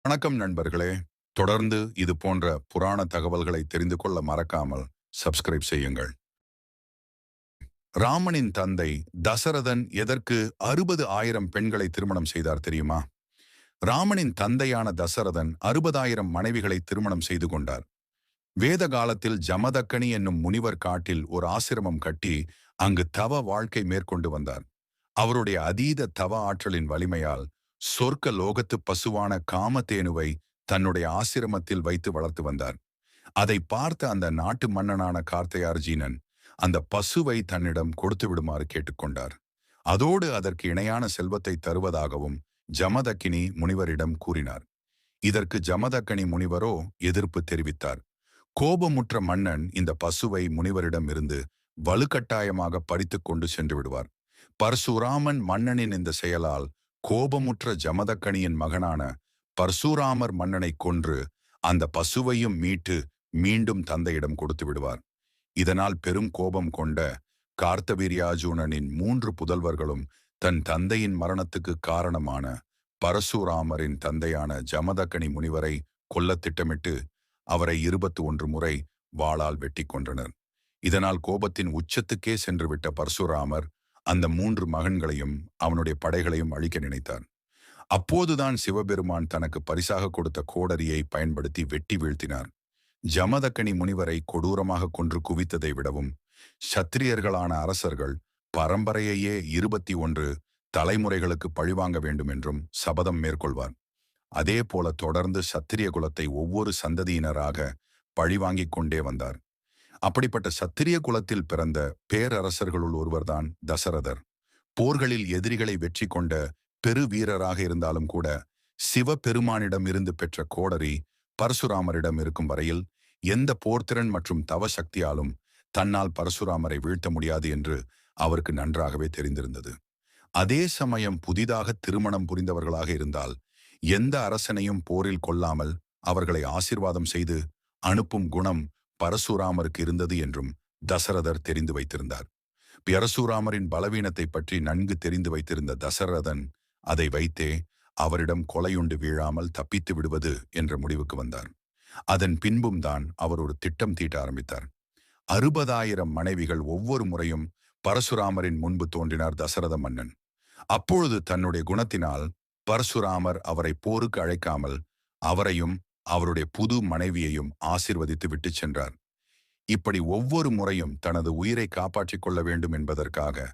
வணக்கம் நண்பர்களே. தொடர்ந்து இது போன்ற புராண தகவல்களை தெரிந்து கொள்ள மறக்காமல் சப்ஸ்கிரைப் செய்யுங்கள். ராமனின் தந்தை தசரதன் எதற்கு 60,000 பெண்களை திருமணம் செய்தார் தெரியுமா? ராமனின் தந்தையான தசரதன் 60,000 மனைவிகளை திருமணம் செய்து கொண்டார். வேத காலத்தில் ஜமதக்கனி என்னும் முனிவர் காட்டில் ஒரு ஆசிரமம் கட்டி அங்கு தவ வாழ்க்கை மேற்கொண்டு வந்தார். அவருடைய அதீத தவ ஆற்றலின் வலிமையால் சொர்க்க லோகத்து பசுவான காமதேனுவை தன்னுடைய ஆசிரமத்தில் வைத்து வளர்த்து வந்தார். அதை பார்த்த அந்த நாட்டு மன்னனான கார்த்தையார்ஜீனன் அந்த பசுவை தன்னிடம் கொடுத்து விடுமாறு கேட்டுக்கொண்டார். அதோடு அதற்கு இணையான செல்வத்தை தருவதாகவும் ஜமதக்கினி முனிவரிடம் கூறினார். இதற்கு ஜமதக்கனி முனிவரோ எதிர்ப்பு தெரிவித்தார். கோபமுற்ற மன்னன் இந்த பசுவை முனிவரிடம் இருந்து வலுக்கட்டாயமாக பறித்து கொண்டு சென்று விடுவார். பரசுராமன் மன்னனின் இந்த செயலால் கோபமுற்ற ஜமதக்கனியின் மகனான பரசுராமர் மன்னனை கொன்று அந்த பசுவையும் மீட்டு மீண்டும் தந்தையிடம் கொடுத்து விடுவார். இதனால் பெரும் கோபம் கொண்ட கார்த்தவீர்யார்ஜுனனின் 3 புதல்வர்களும் தன் தந்தையின் மரணத்துக்கு காரணமான பரசுராமரின் தந்தையான ஜமதக்கனி முனிவரை கொல்ல திட்டமிட்டு அவரை 21 முறை வாளால் வெட்டி கொன்றனர். இதனால் கோபத்தின் உச்சத்துக்கே சென்றுவிட்ட பரசுராமர் அந்த 3 மகன்களையும் அவனுடைய படைகளையும் அழிக்க நினைத்தார். அப்போதுதான் சிவபெருமான் தனக்கு பரிசாக கொடுத்த கோடரியை பயன்படுத்தி வெட்டி வீழ்த்தினார். ஜமதக்கனி முனிவரை கொடூரமாக கொன்று குவித்ததை விடவும் சத்திரியர்களான அரசர்கள் பரம்பரையையே 21 தலைமுறைகளுக்கு பழிவாங்க வேண்டும் என்றும் சபதம் மேற்கொள்வார். அதே போல தொடர்ந்து சத்திரிய குலத்தை ஒவ்வொரு சந்ததியினராக பழிவாங்கிக் கொண்டே வந்தார். அப்படிப்பட்ட சத்திரிய குலத்தில் பிறந்த பேரரசர்களுள் ஒருவர்தான் தசரதர். போர்களில் எதிரிகளை வெற்றி கொண்ட பெரு வீரராக இருந்தாலும் கூட சிவபெருமானிடம் இருந்து பெற்ற கோடரி பரசுராமரிடம் இருக்கும் வரையில் எந்த போர்த்திறன் மற்றும் தவ சக்தியாலும் தன்னால் பரசுராமரை வீழ்த்த முடியாது என்று அவருக்கு நன்றாகவே தெரிந்திருந்தது. அதே சமயம் புதிதாக திருமணம் புரிந்தவர்களாக இருந்தால் எந்த அரசனையும் போரில் கொல்லாமல் அவர்களை ஆசீர்வாதம் செய்து அனுப்பும் குணம் பரசுராமருக்கு இருந்தது என்றும் தசரதர் தெரிந்து வைத்திருந்தார். பரசுராமரின் பலவீனத்தை பற்றி நன்கு தெரிந்து வைத்திருந்த தசரதன் அதை வைத்தே அவரிடம் கொலையுண்டு வீழாமல் தப்பித்து விடுவது என்ற முடிவுக்கு வந்தார். அதன் பின்பும் தான் அவர் ஒரு திட்டம் தீட்ட ஆரம்பித்தார். 60,000 மனைவிகள் ஒவ்வொரு முறையும் பரசுராமரின் முன்பு தோன்றினார் தசரத மன்னன். அப்பொழுது தன்னுடைய குணத்தினால் பரசுராமர் அவரை போருக்கு அழைக்காமல் அவரையும் அவருடைய புது மனைவியையும் ஆசீர்வதித்து விட்டு சென்றார். இப்படி ஒவ்வொரு முறையும் தனது உயிரை காப்பாற்றிக் கொள்ள வேண்டும் என்பதற்காக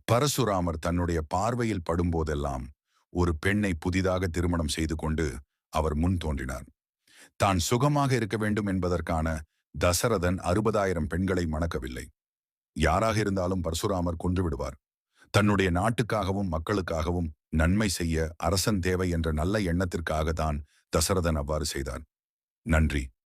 பரசுராமர் தன்னுடைய பார்வையில் படும்போதெல்லாம் ஒரு பெண்ணை புதிதாக திருமணம் செய்து கொண்டு அவர் முன் தோன்றினார். தான் சுகமாக இருக்க வேண்டும் என்பதற்கான தசரதன் 60,000 பெண்களை மணக்கவில்லை. யாராக இருந்தாலும் பரசுராமர் கொன்று விடுவார். தன்னுடைய நாட்டுக்காகவும் மக்களுக்காகவும் நன்மை செய்ய அரசன் தேவை என்ற நல்ல எண்ணத்திற்காக தான் தசரதன் அவ்வாறு செய்தார். நன்றி.